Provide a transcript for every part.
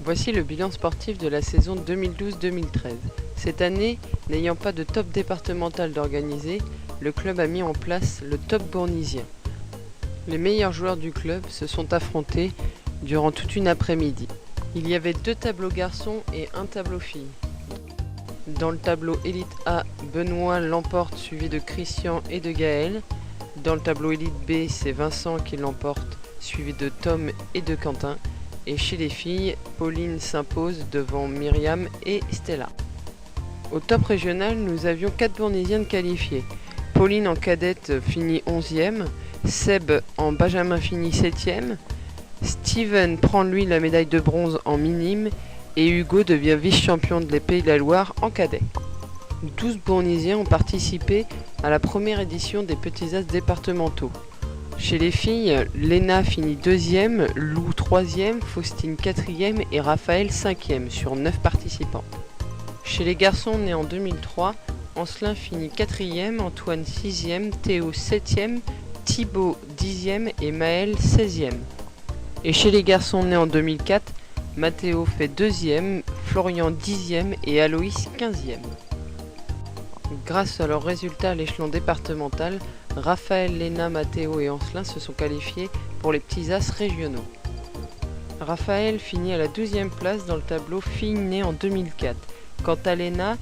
Voici le bilan sportif de la saison 2012-2013. Cette année, n'ayant pas de top départemental d'organiser, le club a mis en place le top bournisien. Les meilleurs joueurs du club se sont affrontés durant toute une après-midi. Il y avait 2 tableaux garçons et 1 tableau filles. Dans le tableau Élite A, Benoît l'emporte suivi de Christian et de Gaël. Dans le tableau Élite B, c'est Vincent qui l'emporte suivi de Tom et de Quentin. Et chez les filles, Pauline s'impose devant Myriam et Stella. Au top régional, nous avions 4 bournisiennes qualifiées. Pauline en cadette finit 11e, Seb en benjamin finit 7e, Steven prend lui la médaille de bronze en minime et Hugo devient vice-champion de les Pays de la Loire en cadet. 12 bournisiens ont participé à la première édition des Petits As départementaux. Chez les filles, Léna finit 2e, Lou 3e, Faustine 4e et Raphaël 5e sur 9 participantes. Chez les garçons nés en 2003, Ancelin finit 4e, Antoine 6e, Théo 7e, Thibaut 10e et Maël 16e. Et chez les garçons nés en 2004, Mathéo fait 2e, Florian 10e et Aloïs 15e. Grâce à leurs résultats à l'échelon départemental, Raphaël, Léna, Mathéo et Ancelin se sont qualifiés pour les petits as régionaux. Raphaël finit à la 12e place dans le tableau filles nées en 2004. Quant à Léna,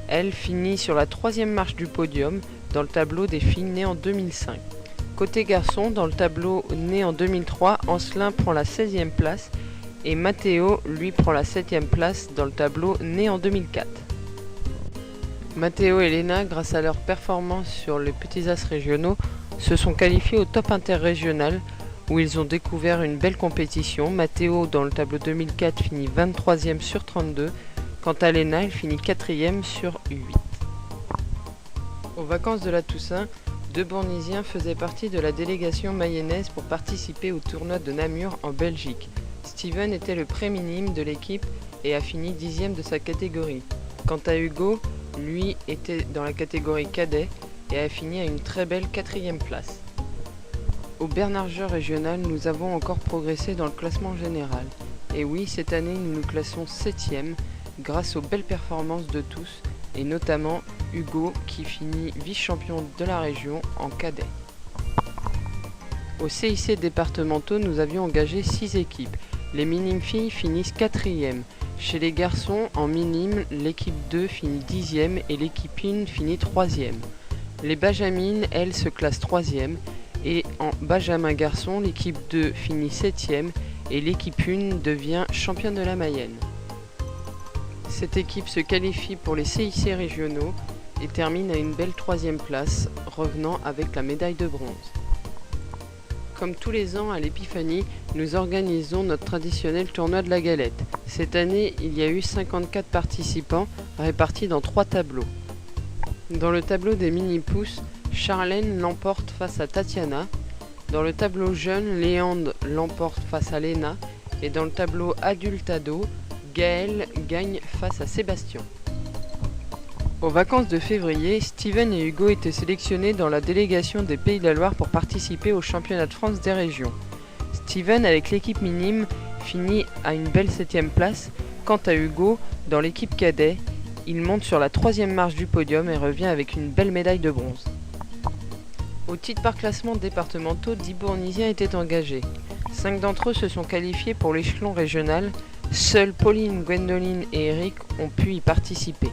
elle finit sur la 3e marche du podium dans le tableau des filles nées en 2005. Côté garçon, dans le tableau né en 2003, Ancelin prend la 16e place et Mathéo, lui, prend la 7e place dans le tableau né en 2004. Mathéo et Léna, grâce à leur performance sur les petits as régionaux, se sont qualifiés au top interrégional où ils ont découvert une belle compétition. Mathéo, dans le tableau 2004, finit 23e sur 32. Quant à Léna, il finit 4e sur 8. Aux vacances de la Toussaint, 2 bournisiens faisaient partie de la délégation mayonnaise pour participer au tournoi de Namur en Belgique. Steven était le pré-minime de l'équipe et a fini 10e de sa catégorie. Quant à Hugo, lui était dans la catégorie cadet et a fini à une très belle 4e place. Au Bernardjeur régional, nous avons encore progressé dans le classement général. Et oui, cette année, nous nous classons 7e grâce aux belles performances de tous et notamment Hugo qui finit vice-champion de la région en cadet. Au CIC départementaux, nous avions engagé 6 équipes. Les minimes filles finissent 4e. Chez les garçons, en minime, l'équipe 2 finit 10e et l'équipe 1 finit 3e. Les benjamines, elles, se classent 3e et en benjamin garçon, l'équipe 2 finit 7e et l'équipe 1 devient championne de la Mayenne. Cette équipe se qualifie pour les CIC régionaux et termine à une belle 3e place, revenant avec la médaille de bronze. Comme tous les ans à l'Épiphanie, nous organisons notre traditionnel tournoi de la galette. Cette année, il y a eu 54 participants répartis dans 3 tableaux. Dans le tableau des mini-pousses, Charlène l'emporte face à Tatiana. Dans le tableau jeune, Léandre l'emporte face à Léna. Et dans le tableau adulte ado, Gaël gagne face à Sébastien. Aux vacances de février, Steven et Hugo étaient sélectionnés dans la délégation des Pays de la Loire pour participer au championnat de France des régions. Steven, avec l'équipe minime, finit à une belle 7e place. Quant à Hugo, dans l'équipe cadet, il monte sur la 3e marche du podium et revient avec une belle médaille de bronze. Au titre par classement départementaux, 10 bournisiens étaient engagés. 5 d'entre eux se sont qualifiés pour l'échelon régional. Seuls Pauline, Gwendoline et Eric ont pu y participer.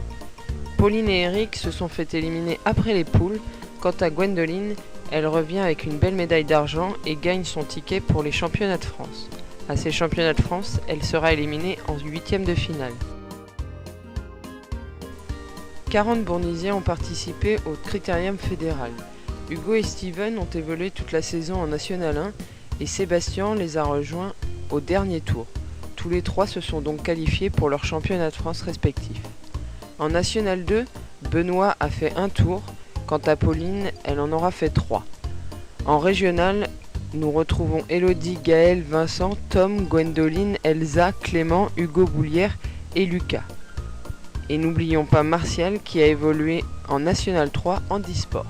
Pauline et Eric se sont fait éliminer après les poules. Quant à Gwendoline, elle revient avec une belle médaille d'argent et gagne son ticket pour les championnats de France. À ces championnats de France, elle sera éliminée en 8e de finale. 40 bournisiens ont participé au critérium fédéral. Hugo et Steven ont évolué toute la saison en National 1 et Sébastien les a rejoints au dernier tour. Tous les 3 se sont donc qualifiés pour leurs championnats de France respectifs. En National 2, Benoît a fait 1 tour, quant à Pauline, elle en aura fait 3. En Régional, nous retrouvons Elodie, Gaël, Vincent, Tom, Gwendoline, Elsa, Clément, Hugo Boulière et Lucas. Et n'oublions pas Martial qui a évolué en National 3 en handisport.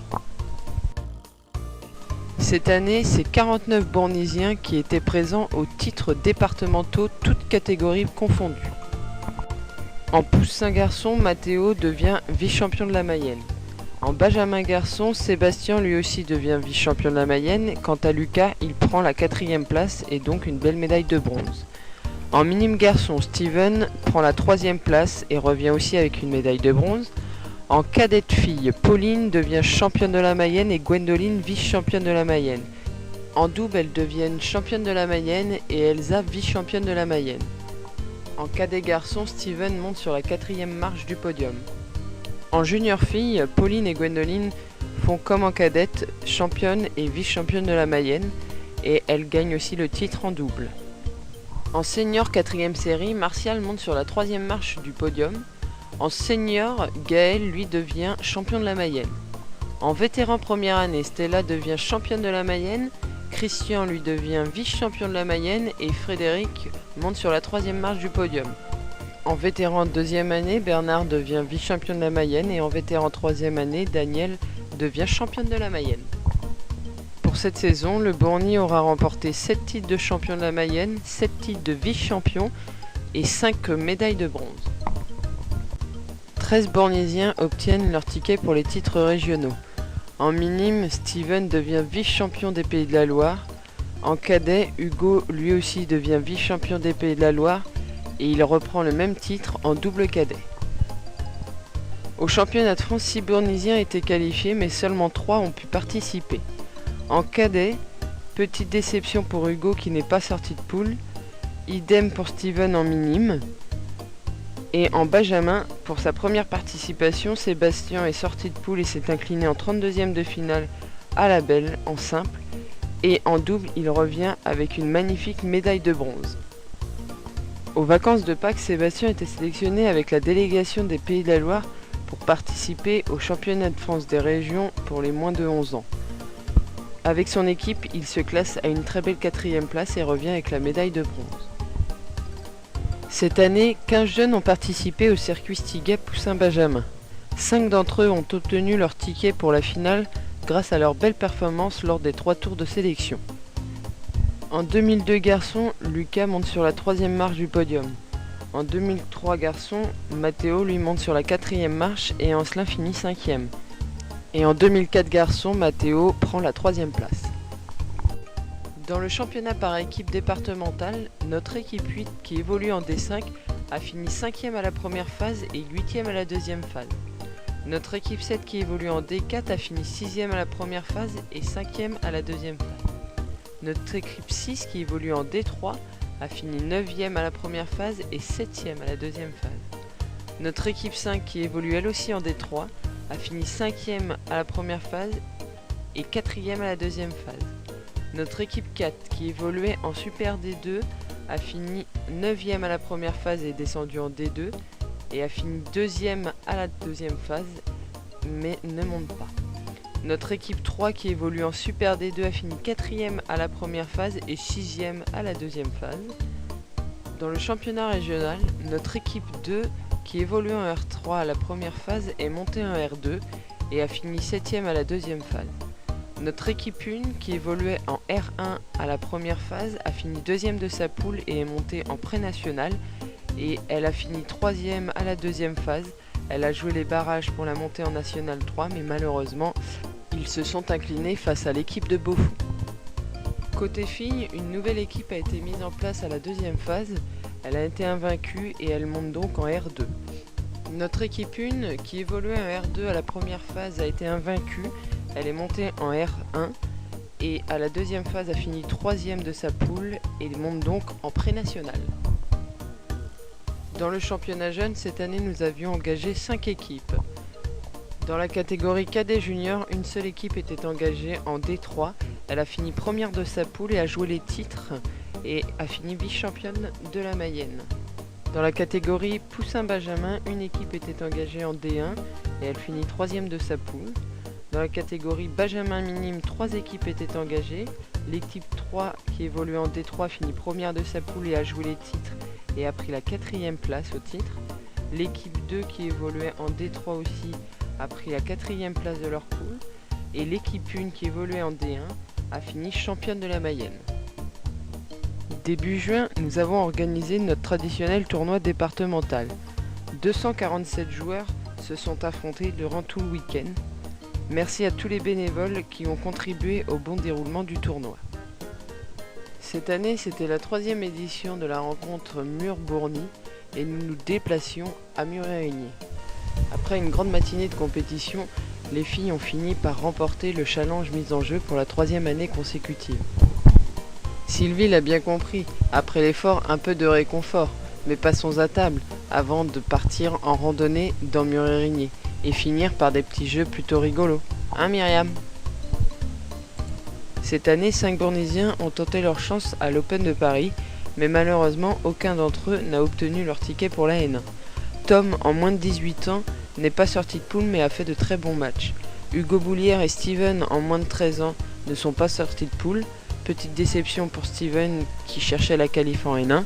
Cette année, c'est 49 Bournaisiens qui étaient présents aux titres départementaux, toutes catégories confondues. En poussin garçon, Matteo devient vice-champion de la Mayenne. En benjamin garçon, Sébastien lui aussi devient vice-champion de la Mayenne. Quant à Lucas, il prend la 4e place et donc une belle médaille de bronze. En minime garçon, Steven prend la 3e place et revient aussi avec une médaille de bronze. En cadette fille, Pauline devient championne de la Mayenne et Gwendoline vice-championne de la Mayenne. En double, elles deviennent championne de la Mayenne et Elsa vice-championne de la Mayenne. En cadet garçon, Steven monte sur la 4e marche du podium. En junior fille, Pauline et Gwendoline font comme en cadette, championne et vice-championne de la Mayenne, et elles gagnent aussi le titre en double. En senior 4e série, Martial monte sur la 3e marche du podium. En senior, Gaël lui devient champion de la Mayenne. En vétéran première année, Stella devient championne de la Mayenne, Christian lui devient vice-champion de la Mayenne et Frédéric monte sur la 3e marche du podium. En vétéran 2e année, Bernard devient vice-champion de la Mayenne et en vétéran 3e année, Daniel devient championne de la Mayenne. Pour cette saison, le Bourny aura remporté 7 titres de champion de la Mayenne, 7 titres de vice-champion et 5 médailles de bronze. 13 Bournaisiens obtiennent leur ticket pour les titres régionaux. En minime, Steven devient vice-champion des Pays de la Loire. En cadet, Hugo lui aussi devient vice-champion des Pays de la Loire et il reprend le même titre en double cadet. Au championnat de France, 6 Bournaisiens étaient qualifiés mais seulement 3 ont pu participer. En cadet, petite déception pour Hugo qui n'est pas sorti de poule, idem pour Steven en minime. Et en benjamin, pour sa première participation, Sébastien est sorti de poule et s'est incliné en 32e de finale à la belle en simple. Et en double, il revient avec une magnifique médaille de bronze. Aux vacances de Pâques, Sébastien était sélectionné avec la délégation des Pays de la Loire pour participer au championnat de France des régions pour les moins de 11 ans. Avec son équipe, il se classe à une très belle 4e place et revient avec la médaille de bronze. Cette année, 15 jeunes ont participé au circuit Stiga Poussin-Benjamin. 5 d'entre eux ont obtenu leur ticket pour la finale grâce à leur belle performance lors des 3 tours de sélection. En 2002 garçons, Lucas monte sur la 3e marche du podium. En 2003 garçons, Matteo lui monte sur la 4e marche et Ancelin finit 5e. Et en 2004 garçons, Matteo prend la 3e place. Dans le championnat par équipe départementale, notre équipe 8 qui évolue en D5 a fini 5e à la première phase et 8e à la deuxième phase. Notre équipe 7 qui évolue en D4 a fini 6e à la première phase et 5e à la deuxième phase. Notre équipe 6 qui évolue en D3 a fini 9e à la première phase et 7e à la deuxième phase. Notre équipe 5 qui évolue elle aussi en D3 a fini 5e à la première phase et 4e à la deuxième phase. Notre équipe 4 qui évoluait en Super D2 a fini 9e à la première phase et est descendu en D2 et a fini 2e à la deuxième phase mais ne monte pas. Notre équipe 3 qui évolue en Super D2 a fini 4e à la première phase et 6e à la deuxième phase. Dans le championnat régional, notre équipe 2 qui évolue en R3 à la première phase est montée en R2 et a fini 7e à la deuxième phase. Notre équipe 1 qui évoluait en R1 à la première phase a fini 2e de sa poule et est montée en pré-national et elle a fini 3e à la deuxième phase. Elle a joué les barrages pour la montée en National 3 mais malheureusement ils se sont inclinés face à l'équipe de Beaufou. Côté filles, une nouvelle équipe a été mise en place à la deuxième phase, elle a été invaincue et elle monte donc en R2. Notre équipe 1 qui évoluait en R2 à la première phase a été invaincue, elle est montée en R1 et à la deuxième phase a fini 3e de sa poule et monte donc en pré-national. Dans le championnat jeune, cette année nous avions engagé 5 équipes. Dans la catégorie cadet junior, une seule équipe était engagée en D3, elle a fini première de sa poule et a joué les titres et a fini vice-championne de la Mayenne. Dans la catégorie Poussin-Benjamin, une équipe était engagée en D1 et elle finit 3e de sa poule. Dans la catégorie Benjamin minime, 3 équipes étaient engagées. L'équipe 3 qui évolue en D3 finit première de sa poule et a joué les titres et a pris la 4e place au titre. L'équipe 2 qui évoluait en D3 aussi a pris la 4e place de leur poule. Et l'équipe 1 qui évoluait en D1 a fini championne de la Mayenne. Début juin, nous avons organisé notre traditionnel tournoi départemental. 247 joueurs se sont affrontés durant tout le week-end. Merci à tous les bénévoles qui ont contribué au bon déroulement du tournoi. Cette année, c'était la 3e édition de la rencontre Mur-Bourny et nous nous déplacions à Mur-Érigny. Après une grande matinée de compétition, les filles ont fini par remporter le challenge mis en jeu pour la 3e année consécutive. Sylvie l'a bien compris, après l'effort, un peu de réconfort, mais passons à table avant de partir en randonnée dans Mur-Érigny et finir par des petits jeux plutôt rigolos. Hein Myriam ? Cette année, 5 Bournaisiens ont tenté leur chance à l'Open de Paris, mais malheureusement, aucun d'entre eux n'a obtenu leur ticket pour la N1. Tom, en moins de 18 ans, n'est pas sorti de poule mais a fait de très bons matchs. Hugo Boulière et Steven, en moins de 13 ans, ne sont pas sortis de poule. Petite déception pour Steven qui cherchait la qualif en N1.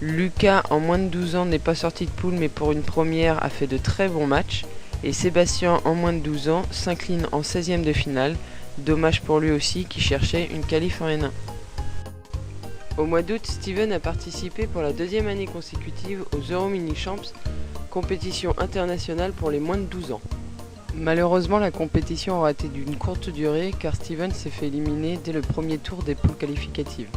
Lucas, en moins de 12 ans, n'est pas sorti de poule mais pour une première a fait de très bons matchs. Et Sébastien, en moins de 12 ans, s'incline en 16e de finale. Dommage pour lui aussi qui cherchait une qualif en N1. Au mois d'août, Steven a participé pour la 2e année consécutive aux Euromini Champs, compétition internationale pour les moins de 12 ans. Malheureusement, la compétition aura été d'une courte durée car Steven s'est fait éliminer dès le premier tour des poules qualificatives.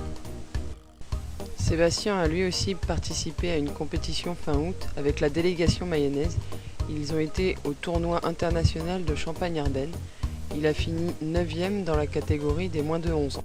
Sébastien a lui aussi participé à une compétition fin août avec la délégation mayonnaise. Ils ont été au tournoi international de Champagne-Ardenne. Il a fini 9e dans la catégorie des moins de 11 ans.